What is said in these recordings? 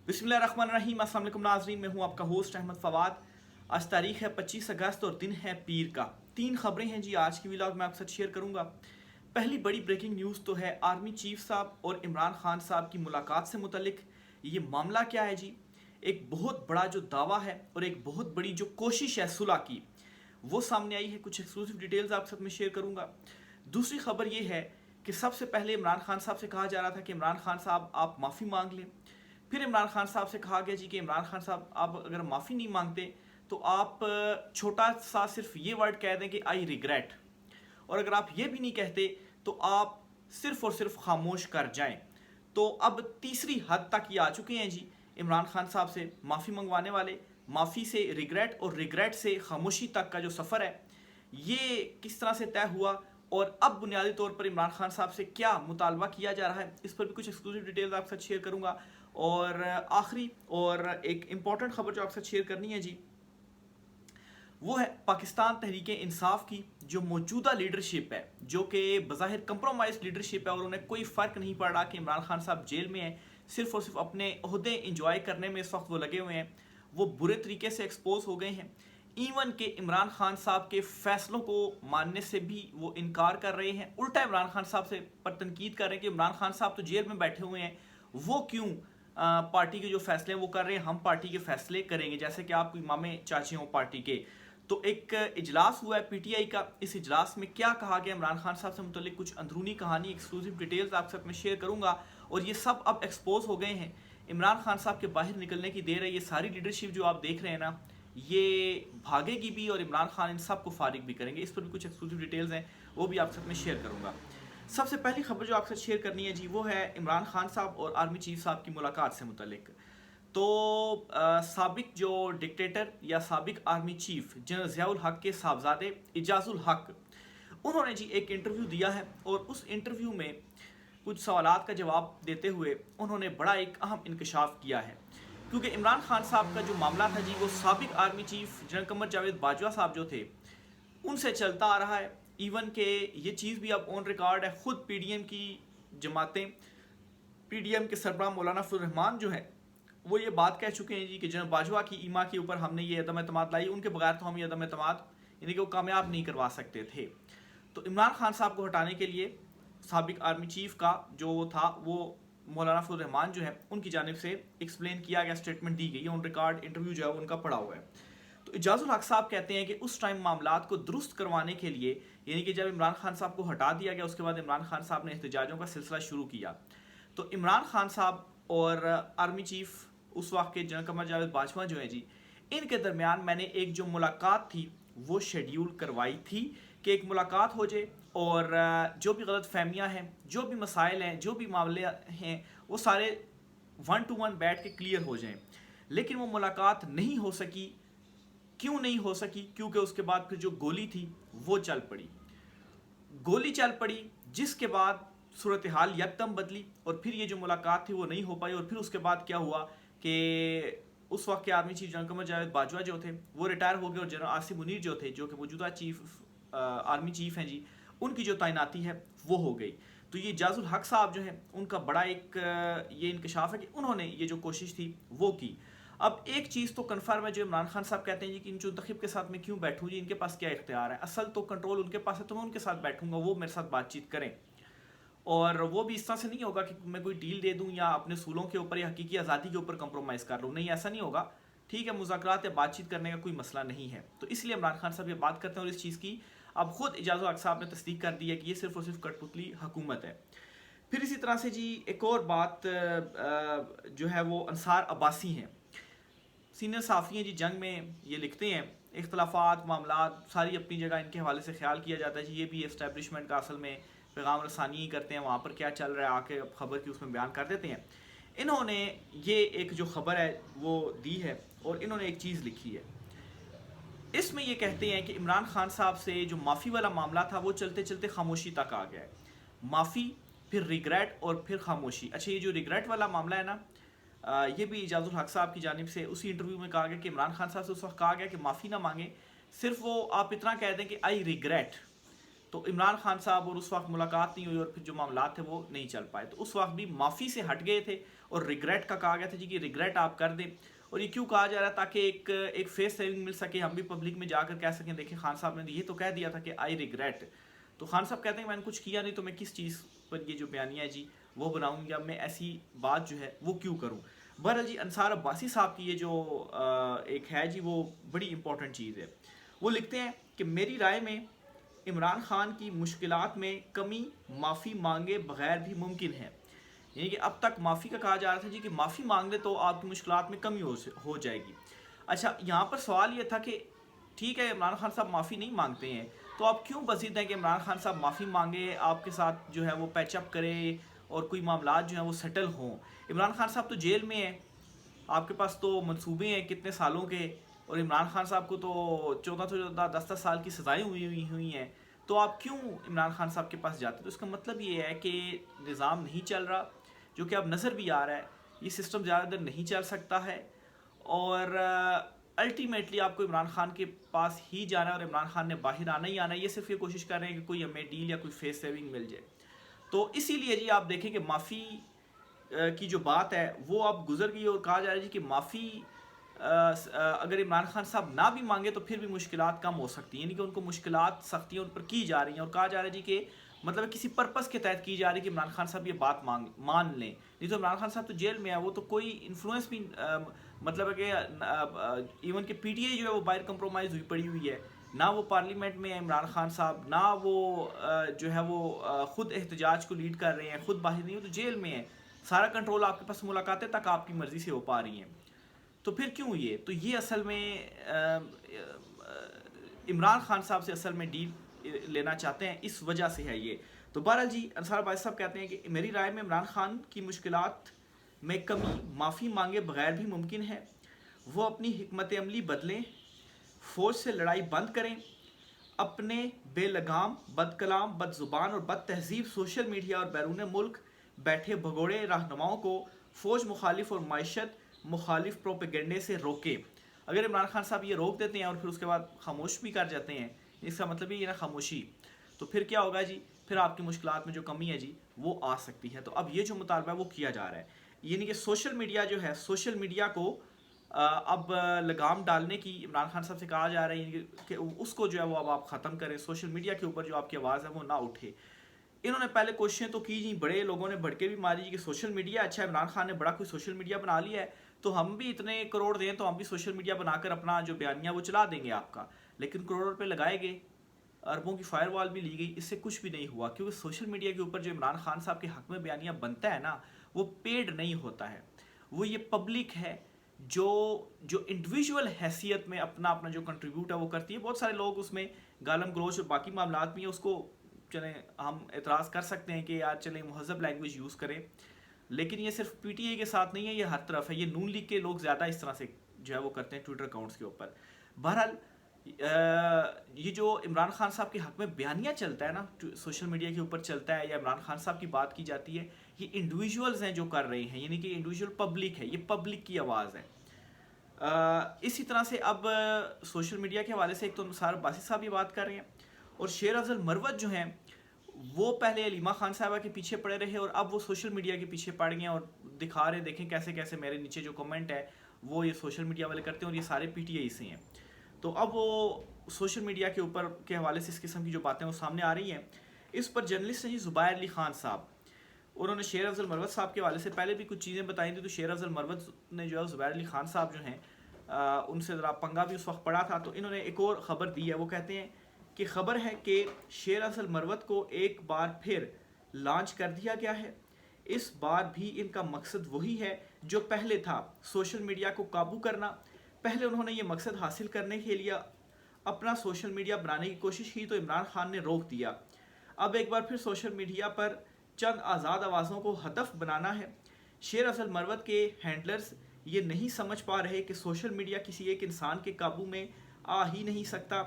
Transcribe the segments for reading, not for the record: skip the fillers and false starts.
बिस्मिल्लाहिर्रहमानिर्रहीम। अस्सलाम वालेकुम नाज़रीन, मैं हूं आपका होस्ट अहमद फवाद। आज तारीख है 25 अगस्त और दिन है पीर का। 3 खबरें हैं जी आज की व्लॉग में आपके साथ शेयर करूंगा। पहली बड़ी ब्रेकिंग न्यूज़ तो है आर्मी चीफ साहब और इमरान खान साहब की मुलाकात से मुतलिक। ये मामला क्या है जी? एक बहुत बड़ा जो दावा है और एक बहुत बड़ी जो कोशिश है सुलह की, वो सामने आई है। कुछ एक्सक्लूसिव डिटेल्स आपके साथ में शेयर करूंगा। दूसरी खबर ये है कि सबसे पहले इमरान खान साहब से कहा जा रहा था कि इमरान खान साहब आप माफ़ी मांग लें। फिर इमरान खान साहब से कहा गया जी कि इमरान खान साहब आप अगर माफ़ी नहीं मांगते तो आप छोटा सा सिर्फ ये वर्ड कह दें कि आई रिग्रेट, और अगर आप ये भी नहीं कहते तो आप सिर्फ और सिर्फ खामोश कर जाएं। तो अब तीसरी हद तक ये आ चुके हैं जी, इमरान खान साहब से माफ़ी मंगवाने वाले। माफ़ी से रिग्रेट और रिग्रेट से खामोशी तक का जो सफ़र है ये किस तरह से तय हुआ, और अब बुनियादी तौर पर इमरान खान साहब से क्या मुतालबा किया जा रहा है, इस पर भी कुछ एक्सक्लूसिव डिटेल्स आपके साथ शेयर करूंगा। और आखिरी और एक इम्पॉर्टेंट खबर जो आपके साथ शेयर करनी है जी, वो है पाकिस्तान तहरीक इंसाफ की जो मौजूदा लीडरशिप है, जो कि बज़ाहिर कंप्रोमाइज लीडरशिप है, और उन्हें कोई फ़र्क नहीं पड़ रहा कि इमरान खान साहब जेल में हैं। सिर्फ और सिर्फ अपने ओहदे इंजॉय करने में इस वक्त वो लगे हुए हैं। वो बुरे तरीके से एक्सपोज हो गए हैं। इवन के इमरान खान साहब के फैसलों को मानने से भी वो इनकार कर रहे हैं। उल्टा इमरान खान साहब से पर तनकीद कर रहे हैं कि इमरान खान साहब तो जेल में बैठे हुए हैं, वो क्यों पार्टी के जो फैसले हैं वो कर रहे हैं, हम पार्टी के फैसले करेंगे जैसे कि आप कोई मामे चाचे हों पार्टी के। तो एक इजलास हुआ है पीटीआई का। इस इजलास में क्या कहा गया इमरान खान साहब से मुतल्लिक कुछ अंदरूनी कहानी, एक्सक्लूसिव डिटेल्स आपके साथ में शेयर करूंगा। और ये सब अब एक्सपोज हो गए हैं। इमरान खान साहब के बाहर निकलने की देर है। ये सारी लीडरशिप जो आप देख रहे हैं ना, ये भागेगी भी और इमरान खान इन सबको फारिग भी करेंगे। इस पर भी कुछ एक्सक्लूसिव डिटेल्स हैं, वो भी आपके साथ में शेयर करूंगा। सबसे पहली खबर जो आपसे शेयर करनी है जी, वो है इमरान खान साहब और आर्मी चीफ साहब की मुलाकात से मुतल्लिक। तो साबिक जो डिक्टेटर या साबिक आर्मी चीफ जनरल ज़ियाउल हक के साहबजादे इजाज़ुल हक, उन्होंने जी एक इंटरव्यू दिया है, और उस इंटरव्यू में कुछ सवालात का जवाब देते हुए उन्होंने बड़ा एक अहम इंकशाफ किया है। क्योंकि इमरान खान साहब का जो मामला था जी, वो साबिक army chief general Qamar Javed Bajwa साहब जो थे उनसे चलता आ रहा है। इवन के ये चीज़ भी अब ऑन रिकॉर्ड है, खुद पीडीएम की जमातें, पीडीएम के सरबराह मौलाना फजल रहमान जो है वो ये बात कह चुके हैं जी कि जनरल बाजवा की ईमा के ऊपर हमने ये अदम एतमाद लाई, उनके बगैर तो हम ये अदम एतमाद यानी कि वो कामयाब नहीं करवा सकते थे। तो इमरान खान साहब को हटाने के लिए साबिक आर्मी चीफ का जो था वो मौलाना फजल रहमान जो है उनकी जानिब से एक्सप्लेन किया गया, स्टेटमेंट दी गई, ऑन रिकॉर्ड इंटरव्यू जो है उनका पड़ा हुआ है। तो इजाज़ुल हक साहब कहते हैं कि उस टाइम मामलात को दुरुस्त करवाने के लिए, यानी कि जब इमरान खान साहब को हटा दिया गया उसके बाद इमरान खान साहब ने एहतजाजों का सिलसिला शुरू किया। तो इमरान खान साहब और आर्मी चीफ उस वक्त के जनरल कमर जावेद बाजवा जो है जी, इनके दरमियान मैंने एक जो मुलाकात थी वो शेड्यूल करवाई थी कि एक मुलाकात हो जाए और जो भी गलत फहमियाँ हैं, जो भी मसाइल हैं, जो भी मामले हैं, वो सारे 1 to 1 बैठ के क्लियर हो जाएं। लेकिन वो मुलाकात नहीं हो सकी। क्यों नहीं हो सकी? क्योंकि उसके बाद फिर जो गोली थी वो चल पड़ी, गोली चल पड़ी, जिसके बाद सूरत हाल यकदम बदली और फिर ये जो मुलाकात थी वो नहीं हो पाई। और फिर उसके बाद क्या हुआ कि उस वक्त के army chief general Qamar Javed Bajwa जो थे वो रिटायर हो गए, और जनरल आसिफ मुनीर जो थे, जो कि मौजूदा चीफ आर्मी चीफ हैं जी, उनकी जो तैनाती है वो हो गई। तो ये इजाज़ुल हक साहब जो हैं उनका बड़ा एक ये इंकशाफ है कि उन्होंने ये जो कोशिश थी वो की। अब एक चीज़ तो कन्फर्म है, जो इमरान खान साहब कहते हैं जी कि इन मुंतखब के साथ मैं क्यों बैठूँ जी, इनके पास क्या इख्तियार है, असल तो कंट्रोल उनके पास है, तो मैं उनके साथ बैठूंगा, वो मेरे साथ बातचीत करें। और वो भी इस तरह से नहीं होगा कि मैं कोई डील दे दूं या अपने सूलों के ऊपर या हकीकी आज़ादी के ऊपर कंप्रोमाइज़ कर लूँ, नहीं ऐसा नहीं होगा। ठीक है, मुज़ाकरात या बातचीत करने का कोई मसला नहीं है। तो इसलिए इमरान खान साहब ये बात करते हैं, और इस चीज़ की अब खुद इजाज़ुल हक साहब ने तस्दीक कर दी है कि ये सिर्फ और सिर्फ कठपुतली हुकूमत है। फिर इसी तरह से जी एक और बात जो है वो अंसार अब्बासी हैं, सीनियर साफ़ी हैं जी, जंग में ये लिखते हैं इख्तलाफात मामलात सारी अपनी जगह इनके हवाले से ख्याल किया जाता है जी, ये भी एस्टेब्लिशमेंट का असल में पैगाम रसानी ही करते हैं, वहाँ पर क्या चल रहा है आके खबर की उसमें बयान कर देते हैं। इन्होंने ये एक जो खबर है वो दी है, और इन्होंने एक चीज़ लिखी है। इसमें ये कहते हैं कि इमरान खान साहब से जो माफ़ी वाला मामला था वो चलते चलते खामोशी तक आ गया है। माफ़ी, फिर रिग्रेट और फिर खामोशी। अच्छा, ये जो रिग्रेट वाला मामला है ना, ये भी इजाज़ुल हक साहब की जानिब से उसी इंटरव्यू में कहा गया कि इमरान खान साहब से उस वक्त कहा गया कि माफ़ी ना मांगे, सिर्फ वो आप इतना कह दें कि आई रिग्रेट, तो इमरान खान साहब और उस वक्त मुलाकात नहीं हुई और फिर जो मामलात थे वो नहीं चल पाए। तो उस वक्त भी माफ़ी से हट गए थे और रिग्रेट का कहा गया था जी कि रिग्रेट आप कर दें। और ये क्यों कहा जा रहा है? ताकि एक फेस सेविंग मिल सके, हम भी पब्लिक में जाकर कह सकें देखें खान साहब ने ये तो कह दिया था कि आई रिग्रेट। तो खान साहब कहते हैं मैंने कुछ किया नहीं तो मैं किस चीज़ पर ये जो बयानिया है जी वो बनाऊँ, या मैं ऐसी बात जो है वो क्यों करूँ। बहरहाल जी अंसार अब्बासी साहब की ये जो एक है जी वो बड़ी इंपॉर्टेंट चीज़ है। वो लिखते हैं कि मेरी राय में इमरान खान की मुश्किलात में कमी माफ़ी मांगे बगैर भी मुमकिन है। यानी कि अब तक माफ़ी का कहा जा रहा था जी कि माफ़ी मांग ले तो आपकी मुश्किलात में कमी हो जाएगी। अच्छा, यहाँ पर सवाल ये था कि ठीक है इमरान खान साहब माफ़ी नहीं मांगते हैं, तो आप क्यों बसीद हैं कि इमरान खान साहब माफ़ी मांगे, आपके साथ जो है वो पैचअप करे और कोई मामला जो है वो सेटल हों। इमरान खान साहब तो जेल में हैं, आपके पास तो मंसूबे हैं कितने सालों के, और इमरान खान साहब को तो 14 साल की सज़ाएँ हुई हैं। तो आप क्यों इमरान खान साहब के पास जाते? तो इसका मतलब ये है कि निज़ाम नहीं चल रहा, जो कि अब नज़र भी आ रहा है। ये सिस्टम ज़्यादा देर नहीं चल सकता है और अल्टीमेटली आपको इमरान खान के पास ही जाना है और इमरान खान ने बाहर आना ही आना है। ये सिर्फ ये कोशिश कर रहे हैं कि कोई हमें डील या कोई फेस सेविंग मिल जाए। तो इसीलिए जी आप देखें कि माफ़ी की जो बात है वो अब गुजर गई और कहा जा रहा है जी कि माफ़ी अगर इमरान खान साहब ना भी मांगे तो फिर भी मुश्किलात कम हो सकती हैं, यानी कि उनको मुश्किलात सख्तियाँ उन पर की जा रही हैं और कहा जा रहा है जी कि मतलब किसी पर्पस के तहत की जा रही है कि इमरान खान साहब ये बात मान लें। नहीं तो इमरान खान साहब तो जेल में है, वो तो कोई इन्फ्लुएंस भी मतलब है कि इवन के पीटीआई जो है वो बाहर कंप्रोमाइज़ हुई पड़ी हुई है, ना वो पार्लियामेंट में है इमरान खान साहब, ना वो जो है वो ख़ुद एहतजाज को लीड कर रहे हैं, ख़ुद बाहर नहीं हो तो जेल में है। सारा कंट्रोल आपके पास मुलाकातें तक आपकी मर्ज़ी से हो पा रही हैं। तो फिर क्यों ये? तो ये असल में इमरान खान साहब से असल में डील लेना चाहते हैं, इस वजह से है ये। तो बहरहाल जी अंसार भाई साहब कहते हैं कि मेरी राय में इमरान खान की मुश्किलात में कमी माफ़ी मांगे बगैर भी मुमकिन है। वो अपनी हिकमत अमली बदलें, फ़ौज से लड़ाई बंद करें, अपने बेलगाम, बदकलाम, बदजुबान और बद तहजीब सोशल मीडिया और बैरून मुल्क बैठे भगोड़े रहनुमाओं को फ़ौज मुखालिफ और मायशत मुखालिफ प्रोपेगेंडे से रोके। अगर इमरान खान साहब ये रोक देते हैं और फिर उसके बाद खामोश भी कर जाते हैं, इसका मतलब ये ना खामोशी, तो फिर क्या होगा जी? फिर आपकी मुश्किलात में जो कमी है जी वो आ सकती है। तो अब ये जो मुतालबा है वो किया जा रहा है, यानी कि सोशल मीडिया जो है, सोशल मीडिया को अब लगाम डालने की इमरान खान साहब से कहा जा रहा है कि उसको जो है वो अब आप ख़त्म करें, सोशल मीडिया के ऊपर जो आपकी आवाज़ है वो ना उठे। इन्होंने पहले कोशिशें तो की जी, बड़े लोगों ने भड़के भी मारी कि सोशल मीडिया अच्छा है, इमरान खान ने बड़ा कोई सोशल मीडिया बना लिया है तो हम भी इतने करोड़ दें तो हम भी सोशल मीडिया बनाकर अपना जो बयानिया वो चला देंगे आपका। लेकिन करोड़ों रुपए लगाए गए, अरबों की फायरवॉल भी ली गई, इससे कुछ भी नहीं हुआ, क्योंकि सोशल मीडिया के ऊपर जो इमरान खान साहब के हक में बयानिया बनता है ना, वो पेड नहीं होता है, वो ये पब्लिक है जो जो इंडिविजुअल हैसियत में अपना अपना जो कंट्रीब्यूट है वो करती है। बहुत सारे लोग उसमें गालम गलोच और बाकी मामलात भी है, उसको चलें हम एतराज़ कर सकते हैं कि यार चलें महज़ब लैंग्वेज यूज़ करें, लेकिन ये सिर्फ पीटीआई के साथ नहीं है, ये हर तरफ है। ये नून लीग के लोग ज़्यादा इस तरह से जो है वो करते हैं ट्विटर अकाउंट्स के ऊपर। बहरहाल ये जो इमरान खान साहब के हक में बयानिया चलता है ना, सोशल मीडिया के ऊपर चलता है या इमरान खान साहब की बात की जाती है, ये इंडिविजुअल्स हैं जो कर रहे हैं, यानी कि इंडिविजुअल पब्लिक है, ये पब्लिक की आवाज़ है। इसी तरह से अब सोशल मीडिया के हवाले से एक तो अंसार अब्बासी साहब ये बात कर रहे हैं, और शेर अफजल मरवत जो हैं वो पहले अलीमा खान साहबा के पीछे पड़े रहे और अब वो सोशल मीडिया के पीछे पड़ गए हैं और दिखा रहे हैं, देखें कैसे कैसे मेरे नीचे जो कमेंट है वो ये सोशल मीडिया वाले करते हैं और ये सारे पीटीआई से हैं। तो अब वो सोशल मीडिया के ऊपर के हवाले से इस किस्म की जो बातें वो सामने आ रही हैं। इस पर जर्नलिस्ट हैं जी ज़ुबैर अली खान साहब, उन्होंने शेर अफजल मरवत साहब के हवाले से पहले भी कुछ चीज़ें बताई थी। तो शेर अफजल मरवत ने जो है ज़ुबैर अली खान साहब जो हैं उनसे ज़रा पंगा भी उस वक्त पड़ा था, तो इन्होंने एक और ख़बर दी है। वो कहते हैं कि खबर है कि शेर अफजल मरवत को एक बार फिर लॉन्च कर दिया गया है। इस बार भी इनका मकसद वही है जो पहले था, सोशल मीडिया को काबू करना। पहले उन्होंने ये मकसद हासिल करने के लिए अपना सोशल मीडिया बनाने की कोशिश की तो इमरान खान ने रोक दिया। अब एक बार फिर सोशल मीडिया पर चंद आज़ाद आवाज़ों को हदफ बनाना है। शेर अफजल मरवत के हैंडलर्स ये नहीं समझ पा रहे कि सोशल मीडिया किसी एक इंसान के काबू में आ ही नहीं सकता।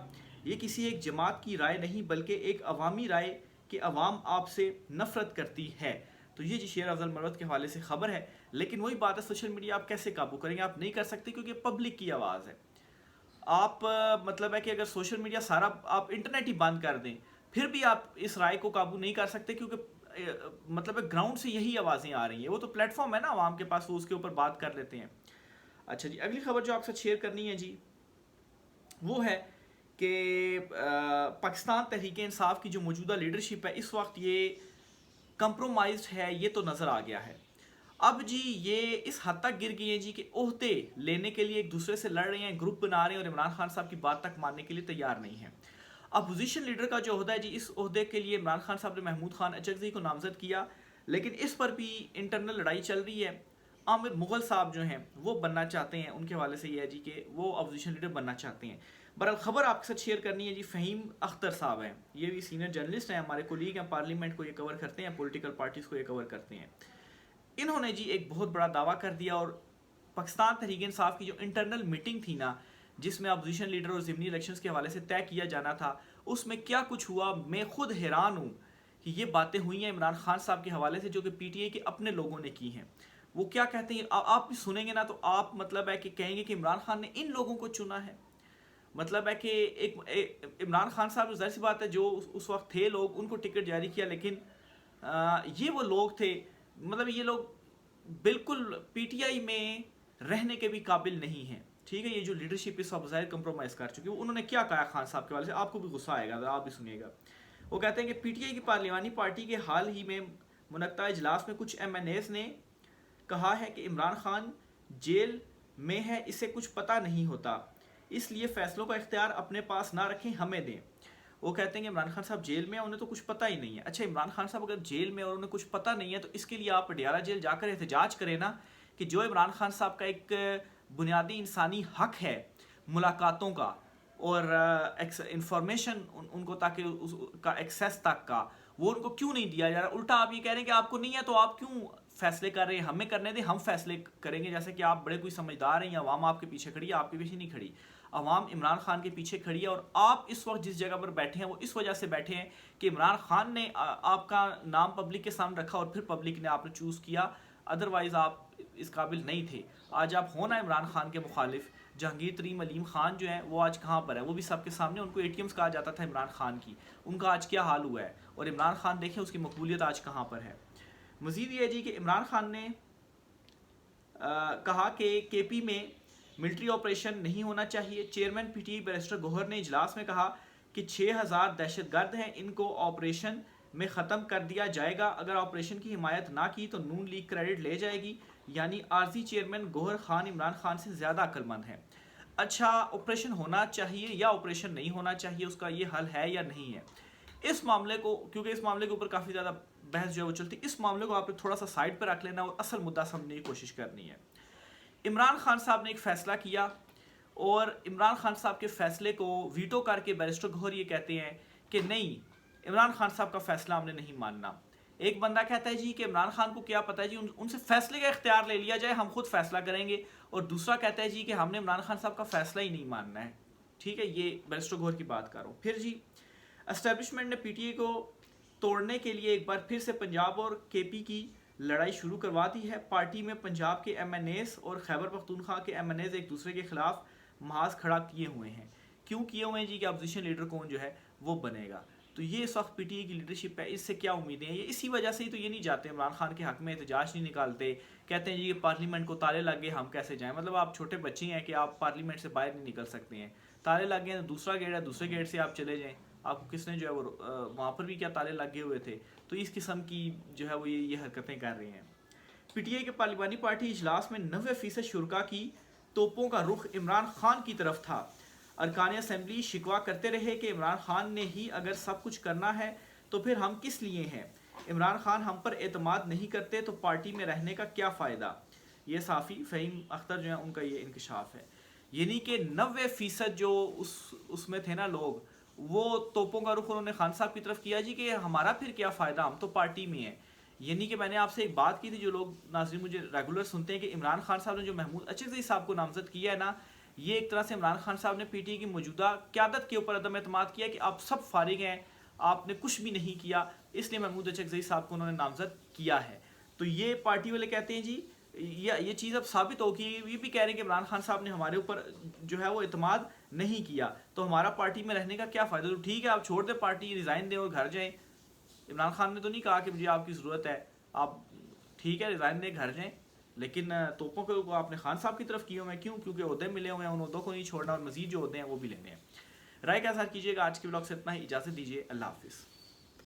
ये किसी एक जमात की राय नहीं बल्कि एक अवामी राय कि अवाम आपसे नफरत करती है। तो ये जी शेर अफजल मरवत के हवाले से खबर है। लेकिन वही बात है, सोशल मीडिया आप कैसे काबू करेंगे? आप नहीं कर सकते क्योंकि पब्लिक की आवाज़ है। आप मतलब है कि अगर सोशल मीडिया सारा आप इंटरनेट ही बंद कर दें پھر بھی آپ اس رائے کو قابو نہیں کر سکتے کیونکہ مطلب گراؤنڈ سے یہی آوازیں آ رہی ہیں. وہ تو پلیٹ فارم ہے نا عوام کے پاس, وہ اس کے اوپر بات کر لیتے ہیں. اچھا جی, اگلی خبر جو آپ کے ساتھ شیئر کرنی ہے جی وہ ہے کہ پاکستان تحریک انصاف کی جو موجودہ لیڈرشپ ہے اس وقت یہ کمپرومائزڈ ہے, یہ تو نظر آ گیا ہے. اب جی یہ اس حد تک گر گئی ہیں جی کہ عہدے لینے کے لیے ایک دوسرے سے لڑ رہے ہیں, گروپ بنا رہے ہیں اور عمران خان صاحب کی بات تک ماننے کے لیے تیار نہیں ہیں. اپوزیشن لیڈر کا جو عہدہ ہے جی, اس عہدے کے لیے عمران خان صاحب نے محمود خان اچکزئی کو نامزد کیا, لیکن اس پر بھی انٹرنل لڑائی چل رہی ہے. عامر مغل صاحب جو ہیں وہ بننا چاہتے ہیں, ان کے حوالے سے یہ ہے جی کہ وہ اپوزیشن لیڈر بننا چاہتے ہیں. بہرحال خبر آپ کے ساتھ شیئر کرنی ہے جی, فہیم اختر صاحب ہیں, یہ بھی سینئر جرنلسٹ ہیں, ہمارے کولیگ ہیں, پارلیمنٹ کو یہ کور کرتے ہیں, پولیٹیکل پارٹیز کو یہ کور کرتے ہیں. انہوں نے جی ایک بہت بڑا دعویٰ کر دیا, اور پاکستان تحریک انصاف کی جو انٹرنل میٹنگ تھی نا, جس میں اپوزیشن لیڈر اور ضمنی الیکشنز کے حوالے سے طے کیا جانا تھا, اس میں کیا کچھ ہوا میں خود حیران ہوں کہ یہ باتیں ہوئی ہیں عمران خان صاحب کے حوالے سے جو کہ پی ٹی آئی کے اپنے لوگوں نے کی ہیں. وہ کیا کہتے ہیں آپ بھی سنیں گے نا تو آپ مطلب ہے کہ کہیں گے کہ عمران خان نے ان لوگوں کو چنا ہے. مطلب ہے کہ ایک عمران خان صاحب ظاہر سی بات ہے جو اس وقت تھے لوگ, ان کو ٹکٹ جاری کیا, لیکن یہ وہ لوگ تھے, مطلب یہ لوگ بالکل پی ٹی آئی میں رہنے کے بھی قابل نہیں ہیں. ٹھیک ہے, یہ جو لیڈرشپ اس وقت ظاہر کمپرومائز کر چکی ہے. انہوں نے کیا کہا خان صاحب کے حوالے سے, آپ کو بھی غصہ آئے گا, آپ بھی سنیے گا. وہ کہتے ہیں کہ پی ٹی آئی کی پارلیمانی پارٹی کے حال ہی میں منعقدہ اجلاس میں کچھ ایم این ایز نے کہا ہے کہ عمران خان جیل میں ہے, اسے کچھ پتہ نہیں ہوتا, اس لیے فیصلوں کا اختیار اپنے پاس نہ رکھیں, ہمیں دیں. وہ کہتے ہیں کہ عمران خان صاحب جیل میں ہیں, انہیں تو کچھ پتہ ہی نہیں ہے. اچھا, عمران خان صاحب اگر جیل میں اور انہیں کچھ پتہ نہیں ہے تو اس کے لیے آپ پٹیالہ جیل جا کر احتجاج کریں نا, کہ جو عمران خان صاحب کا ایک بنیادی انسانی حق ہے ملاقاتوں کا اور انفارمیشن ان کو تاکہ اس کا ایکسیس تک کا, وہ ان کو کیوں نہیں دیا جا رہا. الٹا آپ یہ کہہ رہے ہیں کہ آپ کو نہیں ہے تو آپ کیوں فیصلے کر رہے ہیں, ہمیں کرنے دیں, ہم فیصلے کریں گے. جیسے کہ آپ بڑے کوئی سمجھدار ہیں, یا عوام آپ کے پیچھے کھڑی ہے, آپ کے پیچھے نہیں کھڑی. عوام عمران خان کے پیچھے کھڑی ہے, اور آپ اس وقت جس جگہ پر بیٹھے ہیں وہ اس وجہ سے بیٹھے ہیں کہ عمران خان نے آپ کا نام پبلک کے سامنے رکھا اور پھر پبلک نے آپ نے چوز کیا, ادروائز آپ اس قابل نہیں تھے. آج آپ ہونا عمران خان کے مخالف. جہانگیر ترین علیم خان جو ہیں وہ آج کہاں پر ہے, وہ بھی سب کے سامنے, ان کو اے ٹی ایمز کہا جاتا تھا عمران خان کی, ان کا آج کیا حال ہوا ہے, اور عمران خان دیکھیں اس کی مقبولیت آج کہاں پر ہے. مزید یہ جی کہ عمران خان نے کہا کہ کے پی میں ملٹری آپریشن نہیں ہونا چاہیے. Chairman P T I barrister Gohar نے اجلاس میں کہا کہ 6000 دہشت گرد ہیں, ان کو آپریشن میں ختم کر دیا جائے گا, اگر آپریشن کی حمایت نہ کی تو نون لیگ کریڈٹ لے جائے گی. یعنی عارضی چیئرمین گوہر خان عمران خان سے زیادہ عقل مند ہے. اچھا, آپریشن ہونا چاہیے یا آپریشن نہیں ہونا چاہیے, اس کا یہ حل ہے یا نہیں ہے. اس معاملے کو, کیونکہ اس معاملے کے اوپر کافی زیادہ بحث جو ہے وہ چلتی, اس معاملے کو آپ نے تھوڑا سا سائڈ پہ رکھ لینا اور اصل مدعا سمجھنے کی کوشش کرنی ہے. عمران خان صاحب نے ایک فیصلہ کیا, اور عمران خان صاحب کے فیصلے کو ویٹو کر کے بیرسٹر گوہر یہ کہتے ہیں کہ نہیں, عمران خان صاحب کا فیصلہ ہم نے نہیں ماننا. ایک بندہ کہتا ہے جی کہ عمران خان کو کیا پتہ ہے جی, ان سے فیصلے کا اختیار لے لیا جائے, ہم خود فیصلہ کریں گے. اور دوسرا کہتا ہے جی کہ ہم نے عمران خان صاحب کا فیصلہ ہی نہیں ماننا ہے. ٹھیک ہے, یہ بیرسٹر گوہر کی بات کر رہا ہوں. پھر جی اسٹیبلشمنٹ نے پی ٹی آئی کو توڑنے کے لیے ایک بار پھر سے پنجاب اور کے پی کی لڑائی شروع کروا دی ہے. پارٹی میں پنجاب کے ایم این ایز اور خیبر پختونخوا کے ایم این ایز ایک دوسرے کے خلاف محاذ کھڑا کیے ہوئے ہیں. کیوں کیے ہوئے ہیں جی, کہ اپوزیشن لیڈر کون جو ہے وہ بنے گا. تو یہ اس وقت پی ٹی آئی کی لیڈرشپ ہے, اس سے کیا امیدیں ہیں, یہ اسی وجہ سے ہی تو یہ نہیں جاتے عمران خان کے حق میں احتجاج نہیں نکالتے. کہتے ہیں جی کہ پارلیمنٹ کو تالے لگ گئے, ہم کیسے جائیں. مطلب آپ چھوٹے بچے ہیں کہ آپ پارلیمنٹ سے باہر نہیں نکل سکتے ہیں, تالے لگ گئے, دوسرا گیٹ ہے, دوسرے گیٹ سے آپ چلے جائیں. آپ کو کس نے جو ہے وہ وہاں پر بھی کیا تالے لگے ہوئے تھے. تو اس قسم کی جو ہے وہ یہ حرکتیں کر رہے ہیں. پی ٹی آئی کے پارلیمانی پارٹی اجلاس میں 90% شرکا کی توپوں کا رخ عمران خان کی طرف تھا. ارکان اسمبلی شکوا کرتے رہے کہ عمران خان نے ہی اگر سب کچھ کرنا ہے تو پھر ہم کس لیے ہیں, عمران خان ہم پر اعتماد نہیں کرتے تو پارٹی میں رہنے کا کیا فائدہ. یہ صحافی فہیم اختر جو ہیں ان کا یہ انکشاف ہے. یعنی کہ 90% جو اس میں تھے نا لوگ, وہ توپوں کا رخ انہوں نے خان صاحب کی طرف کیا جی کہ ہمارا پھر کیا فائدہ, ہم تو پارٹی میں ہیں. یعنی کہ میں نے آپ سے ایک بات کی تھی, جو لوگ ناظرین مجھے ریگولر سنتے ہیں, کہ عمران خان صاحب نے جو محمود اچکزئی صاحب کو نامزد کیا ہے نا, یہ ایک طرح سے عمران خان صاحب نے پی ٹی آئی کی موجودہ قیادت کے اوپر عدم اعتماد کیا کہ آپ سب فارغ ہیں, آپ نے کچھ بھی نہیں کیا, اس لیے محمود اچکزئی صاحب کو انہوں نے نامزد کیا ہے. تو یہ پارٹی والے کہتے ہیں جی یہ چیز اب ثابت ہوگی, یہ بھی کہہ رہے ہیں کہ عمران خان صاحب نے ہمارے اوپر جو ہے وہ اعتماد نہیں کیا تو ہمارا پارٹی میں رہنے کا کیا فائدہ؟ تو ٹھیک ہے آپ چھوڑ دیں پارٹی، ریزائن دیں اور گھر جائیں. عمران خان نے تو نہیں کہا کہ مجھے آپ کی ضرورت ہے، آپ ٹھیک ہے ریزائن دیں گھر جائیں، لیکن توپوں کو آپ نے خان صاحب کی طرف کیے ہوئے ہیں. کیوں؟ کیونکہ عہدے ملے ہوئے ہیں، ان عہدوں کو نہیں چھوڑنا اور مزید جو عہدے ہیں وہ بھی لینے ہیں. رائے کا اظہار کیجیے گا. آج کے بلاگ سے اتنا ہی، اجازت دیجیے، اللہ حافظ.